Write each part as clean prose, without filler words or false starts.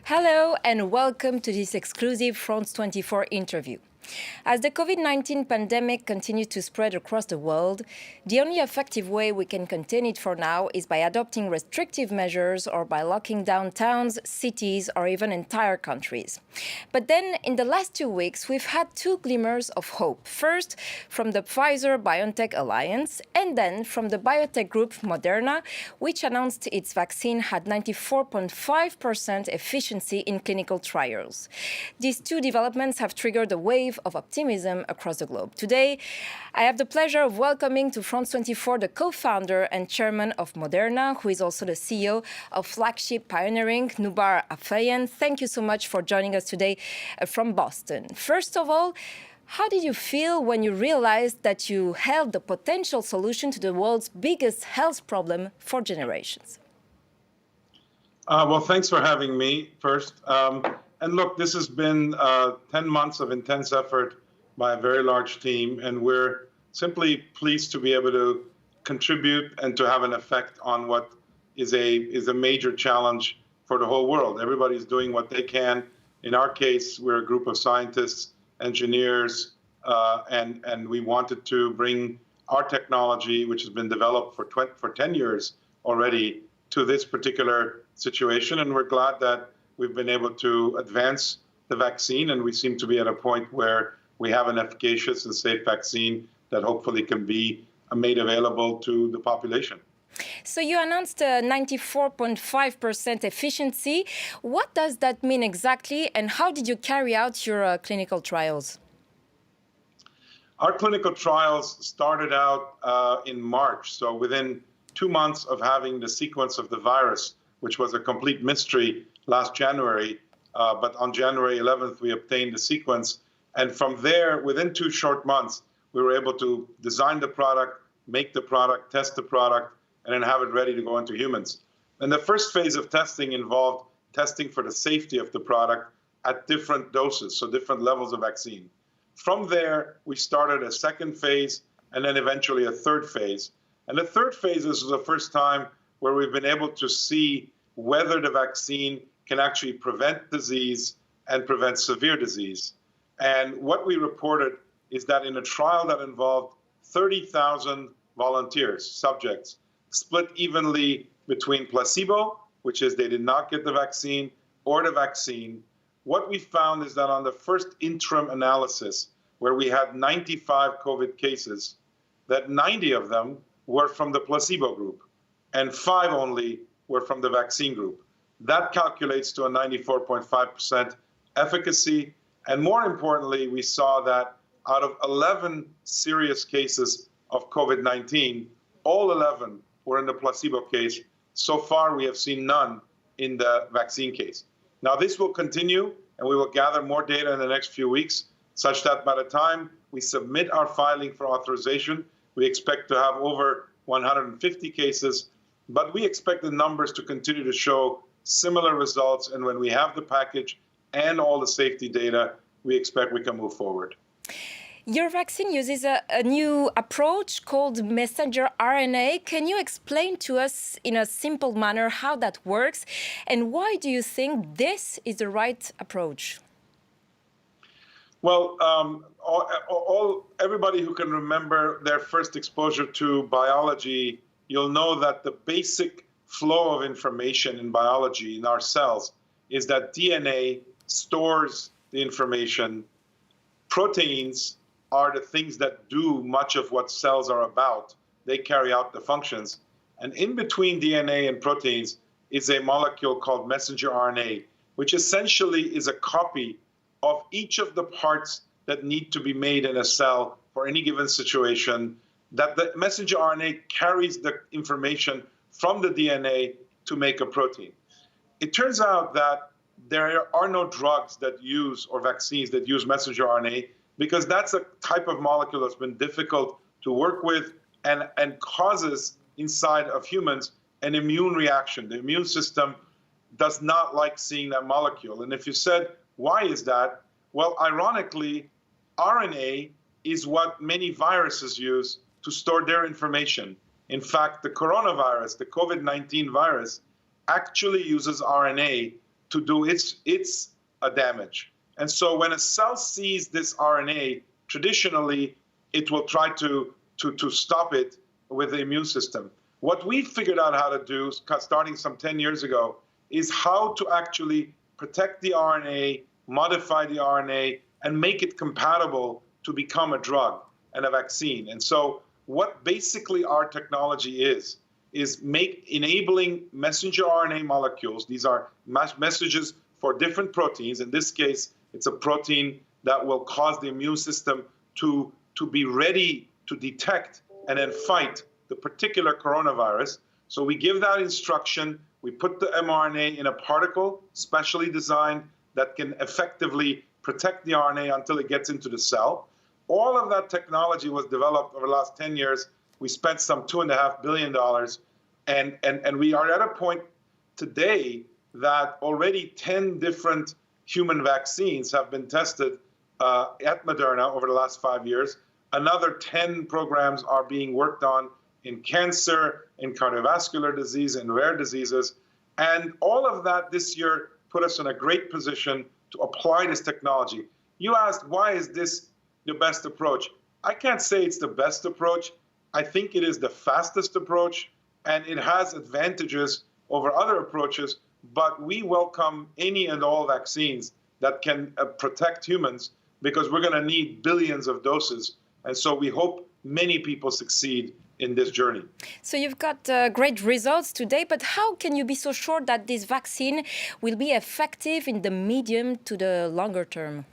Hello and welcome to this exclusive France 24 interview. As the COVID-19 pandemic continues to spread across the world, the only effective way we can contain it for now is by adopting restrictive measures or by locking down towns, cities, or even entire countries. But then, in the last 2 weeks, we've had two glimmers of hope. First, from the Pfizer-BioNTech alliance, and then from the biotech group Moderna, which announced its vaccine had 94.5% efficiency in clinical trials. These two developments have triggered a wave of optimism across the globe. Today, I have the pleasure of welcoming to France 24 the co-founder and chairman of Moderna, who is also the CEO of Flagship Pioneering, Noubar Ayefan. Thank you so much for joining us today from Boston. First of all, how did you feel when you realized that you held the potential solution to the world's biggest health problem for generations? Well, thanks for having me first. And look, this has been 10 months of intense effort by a very large team, and we're simply pleased to be able to contribute and to have an effect on what is a major challenge for the whole world. Everybody's doing what they can. In our case, we're a group of scientists, engineers, and we wanted to bring our technology, which has been developed for 10 years already, to this particular situation. And we're glad that we've been able to advance the vaccine, and we seem to be at a point where we have an efficacious and safe vaccine that hopefully can be made available to the population. So you announced a 94.5% efficiency. What does that mean exactly, and how did you carry out your clinical trials? Our clinical trials started out in March, so within 2 months of having the sequence of the virus, which was a complete mystery last January, but on January 11th, we obtained the sequence. And from there, within 2 short months, we were able to design the product, make the product, test the product, and then have it ready to go into humans. And the first phase of testing involved testing for the safety of the product at different doses, so different levels of vaccine. From there, we started a second phase and then eventually a third phase. And the third phase is the first time where we've been able to see whether the vaccine can actually prevent disease and prevent severe disease. And what we reported is that in a trial that involved 30,000 volunteers, subjects, split evenly between placebo, which is they did not get the vaccine, or the vaccine, what we found is that on the first interim analysis, where we had 95 COVID cases, that 90 of them were from the placebo group, and 5 only were from the vaccine group. That calculates to a 94.5% efficacy. And more importantly, we saw that out of 11 serious cases of COVID-19, all 11 were in the placebo case. So far, we have seen none in the vaccine case. Now, this will continue, and we will gather more data in the next few weeks, such that by the time we submit our filing for authorization, we expect to have over 150 cases. But we expect the numbers to continue to show similar results. And when we have the package and all the safety data, we expect we can move forward. Your vaccine uses a new approach called messenger RNA. Can you explain to us in a simple manner how that works? And why do you think this is the right approach? Well, everybody who can remember their first exposure to biology, you'll know that the basic flow of information in biology, in our cells, is that DNA stores the information. Proteins are the things that do much of what cells are about. They carry out the functions. And in between DNA and proteins is a molecule called messenger RNA, which essentially is a copy of each of the parts that need to be made in a cell for any given situation, that the messenger RNA carries the information from the DNA to make a protein. It turns out that there are no drugs that use, or vaccines that use messenger RNA, because that's a type of molecule that's been difficult to work with and causes inside of humans an immune reaction. The immune system does not like seeing that molecule. And if you said, why is that? Well, ironically, RNA is what many viruses use to store their information. In fact, the coronavirus, the COVID-19 virus, actually uses RNA to do its damage. And so when a cell sees this RNA, traditionally, it will try to stop it with the immune system. What we figured out how to do, starting some 10 years ago, is how to actually protect the RNA, modify the RNA, and make it compatible to become a drug and a vaccine. And so what basically our technology is enabling messenger RNA molecules. These are messages for different proteins. In this case, it's a protein that will cause the immune system to be ready to detect and then fight the particular coronavirus. So we give that instruction. We put the mRNA in a particle specially designed that can effectively protect the RNA until it gets into the cell. All of that technology was developed over the last 10 years. We spent some $2.5 billion. And we are at a point today that already 10 different human vaccines have been tested at Moderna over the last 5 years. Another 10 programs are being worked on in cancer, in cardiovascular disease, and rare diseases. And all of that this year put us in a great position to apply this technology. You asked, why is this the best approach? I can't say it's the best approach. I think it is the fastest approach, and it has advantages over other approaches, but we welcome any and all vaccines that can protect humans, because we're going to need billions of doses. And so we hope many people succeed in this journey. So you've got great results today, but how can you be so sure that this vaccine will be effective in the medium to the longer term?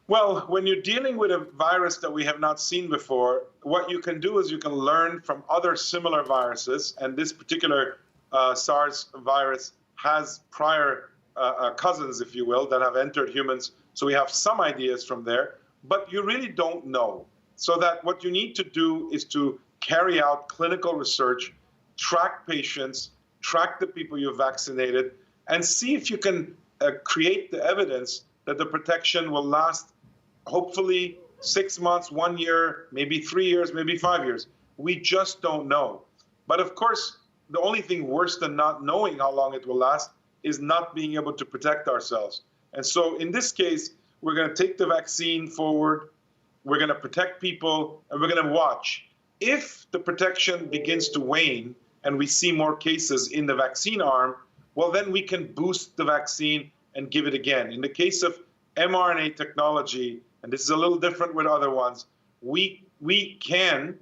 Well, when you're dealing with a virus that we have not seen before, what you can do is you can learn from other similar viruses, and this particular SARS virus has prior cousins, if you will, that have entered humans. So we have some ideas from there, but you really don't know. So that what you need to do is to carry out clinical research, track patients, track the people you've vaccinated, and see if you can create the evidence that the protection will last, hopefully 6 months, 1 year, maybe 3 years, maybe 5 years. We just don't know. But of course, the only thing worse than not knowing how long it will last is not being able to protect ourselves. And so in this case, we're going to take the vaccine forward, we're going to protect people, and we're going to watch. If the protection begins to wane and we see more cases in the vaccine arm, well, then we can boost the vaccine and give it again. In the case of mRNA technology, and this is a little different with other ones, we can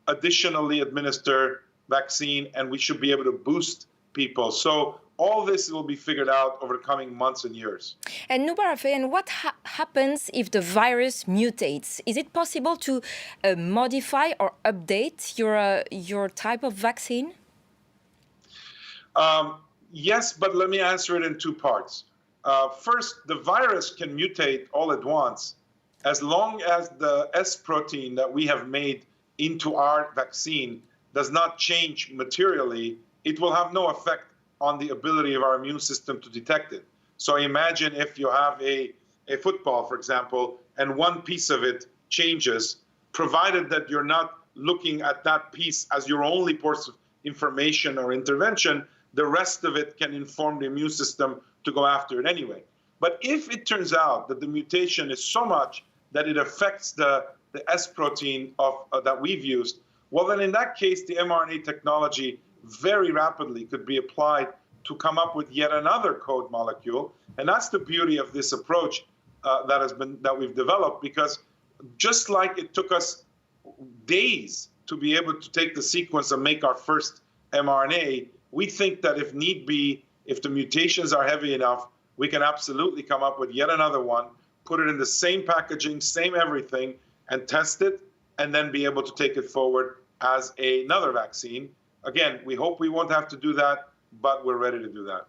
additionally administer vaccine, and we should be able to boost people. So all this will be figured out over the coming months and years. And Noubar Ayefan, what happens if the virus mutates? Is it possible to modify or update your type of vaccine? Yes, but let me answer it in two parts. First, the virus can mutate all at once. As long as the S protein that we have made into our vaccine does not change materially, it will have no effect on the ability of our immune system to detect it. So imagine if you have a football, for example, and one piece of it changes, provided that you're not looking at that piece as your only source of information or intervention, the rest of it can inform the immune system to go after it anyway. But if it turns out that the mutation is so much that it affects the S protein that we've used, well, then in that case, the mRNA technology very rapidly could be applied to come up with yet another code molecule. And that's the beauty of this approach that we've developed, because just like it took us days to be able to take the sequence and make our first mRNA, we think that if need be, if the mutations are heavy enough, we can absolutely come up with yet another one, put it in the same packaging, same everything, and test it, and then be able to take it forward as another vaccine. Again, we hope we won't have to do that, but we're ready to do that.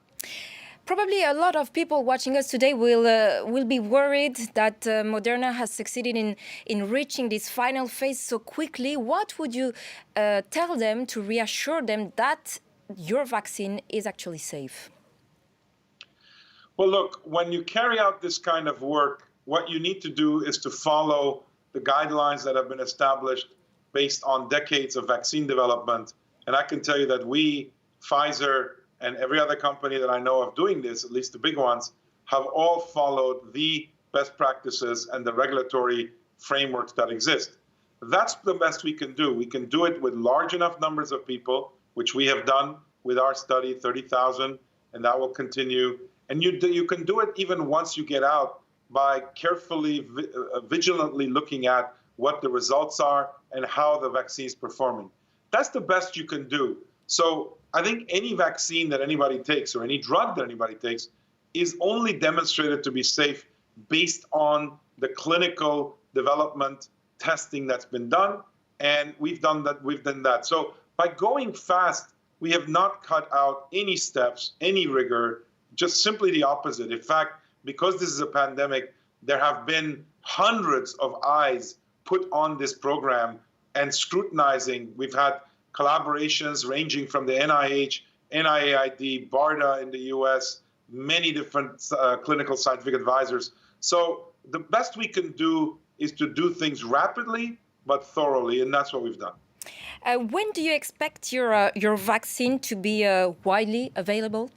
Probably a lot of people watching us today will be worried that Moderna has succeeded in reaching this final phase so quickly. What would you tell them to reassure them that your vaccine is actually safe? Well, look, when you carry out this kind of work, what you need to do is to follow the guidelines that have been established based on decades of vaccine development. And I can tell you that we, Pfizer, and every other company that I know of doing this, at least the big ones, have all followed the best practices and the regulatory frameworks that exist. That's the best we can do. We can do it with large enough numbers of people, which we have done with our study, 30,000, and that will continue. And you can do it even once you get out by carefully, vigilantly looking at what the results are and how the vaccine is performing. That's the best you can do. So I think any vaccine that anybody takes or any drug that anybody takes is only demonstrated to be safe based on the clinical development testing that's been done, and we've done that. So by going fast, we have not cut out any steps, any rigor, just simply the opposite. In fact, because this is a pandemic, there have been hundreds of eyes put on this program and scrutinizing. We've had collaborations ranging from the NIH, NIAID, BARDA in the US, many different clinical scientific advisors. So the best we can do is to do things rapidly but thoroughly, and that's what we've done. When do you expect your vaccine to be widely available?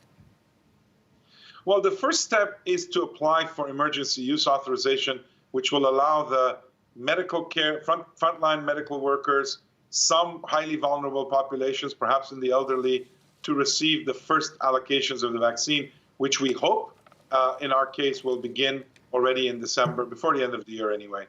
Well, the first step is to apply for emergency use authorization, which will allow the medical care, frontline medical workers, some highly vulnerable populations, perhaps in the elderly, to receive the first allocations of the vaccine, which we hope, in our case, will begin already in December, before the end of the year anyway.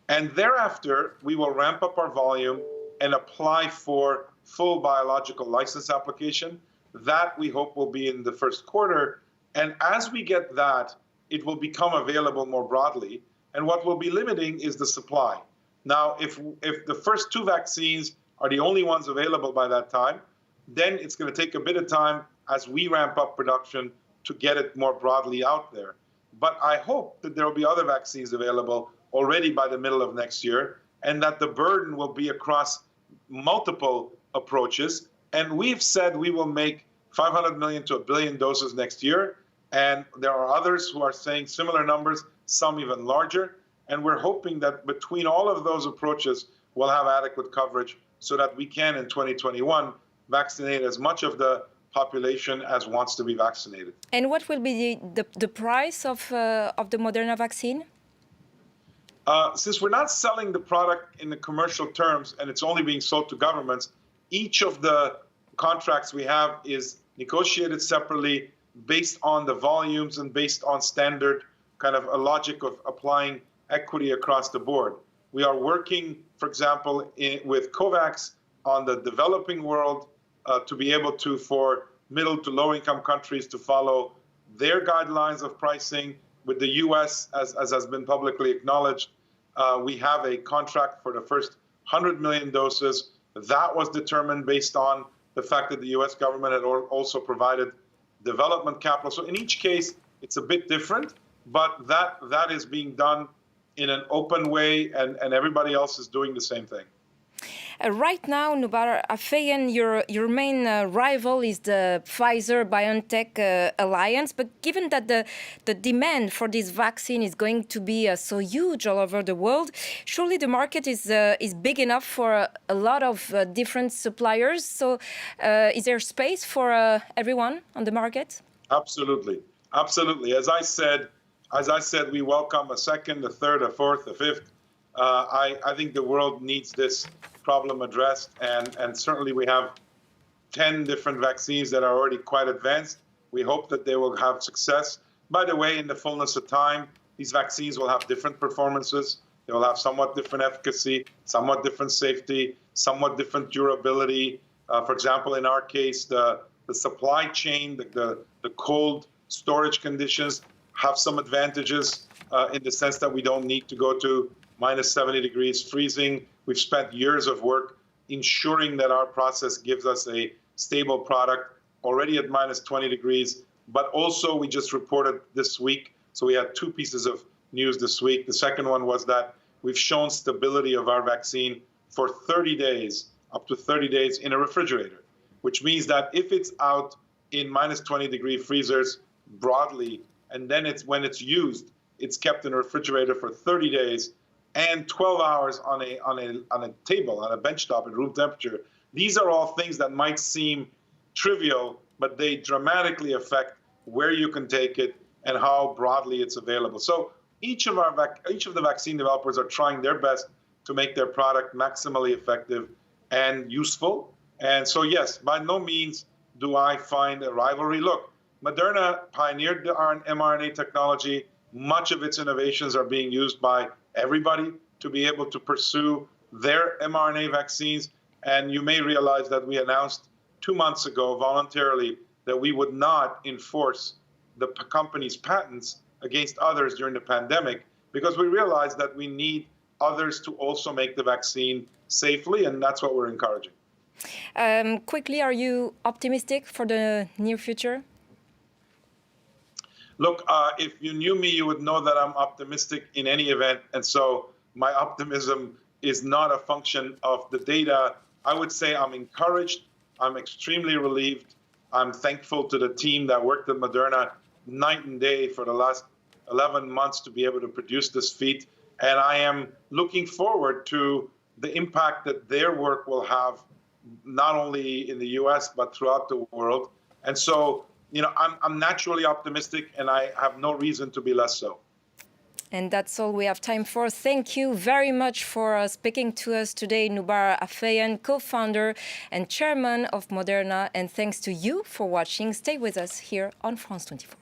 And thereafter, we will ramp up our volume and apply for full biological license application. That we hope will be in the first quarter. And as we get that, it will become available more broadly. And what will be limiting is the supply. Now, if the first two vaccines are the only ones available by that time, then it's going to take a bit of time as we ramp up production to get it more broadly out there. But I hope that there will be other vaccines available already by the middle of next year, and that the burden will be across multiple approaches. And we've said we will make 500 million to 1 billion doses next year. And there are others who are saying similar numbers, some even larger. And we're hoping that between all of those approaches, we'll have adequate coverage so that we can, in 2021, vaccinate as much of the population as wants to be vaccinated. And what will be the price of the Moderna vaccine? Since we're not selling the product in the commercial terms and it's only being sold to governments, each of the contracts we have is negotiated separately based on the volumes and based on standard kind of a logic of applying equity across the board. We are working, for example, with COVAX on the developing world to be able to, for middle to low income countries, to follow their guidelines of pricing. With the US, as has been publicly acknowledged, we have a contract for the first 100 million doses. That was determined based on the fact that the US government had also provided development capital. So in each case, it's a bit different, but that is being done in an open way, and everybody else is doing the same thing. Right now, Noubar Ayefan, your main rival is the Pfizer-BioNTech alliance. But given that the demand for this vaccine is going to be so huge all over the world, surely the market is big enough for a lot of different suppliers. So is there space for everyone on the market? Absolutely. Absolutely. As I said, we welcome a second, a third, a fourth, a fifth. I think the world needs this problem addressed, and certainly we have 10 different vaccines that are already quite advanced. We hope that they will have success. By the way, in the fullness of time, these vaccines will have different performances. They will have somewhat different efficacy, somewhat different safety, somewhat different durability. For example, in our case, the supply chain, the cold storage conditions have some advantages in the sense that we don't need to go to minus 70 degrees freezing. We've spent years of work ensuring that our process gives us a stable product already at minus 20 degrees. But also, we just reported this week, so we had two pieces of news this week. The second one was that we've shown stability of our vaccine for 30 days, up to 30 days in a refrigerator, which means that if it's out in minus 20 degree freezers broadly, and then when it's used, it's kept in a refrigerator for 30 days, and 12 hours on a table, on a bench top at room temperature. These are all things that might seem trivial, but they dramatically affect where you can take it and how broadly it's available. So each of the vaccine developers are trying their best to make their product maximally effective and useful. And so, yes, by no means do I find a rivalry. Look, Moderna pioneered the mRNA technology. Much of its innovations are being used by everybody to be able to pursue their mRNA vaccines. And you may realize that we announced 2 months ago voluntarily that we would not enforce the company's patents against others during the pandemic, because we realized that we need others to also make the vaccine safely, and that's what we're encouraging. Quickly, are you optimistic for the near future? Look, if you knew me, you would know that I'm optimistic in any event. And so my optimism is not a function of the data. I would say I'm encouraged. I'm extremely relieved. I'm thankful to the team that worked at Moderna night and day for the last 11 months to be able to produce this feat. And I am looking forward to the impact that their work will have, not only in the US, but throughout the world. And so, I'm naturally optimistic, and I have no reason to be less so. And that's all we have time for. Thank you very much for speaking to us today, Noubar Ayefan, co-founder and chairman of Moderna. And thanks to you for watching. Stay with us here on France 24.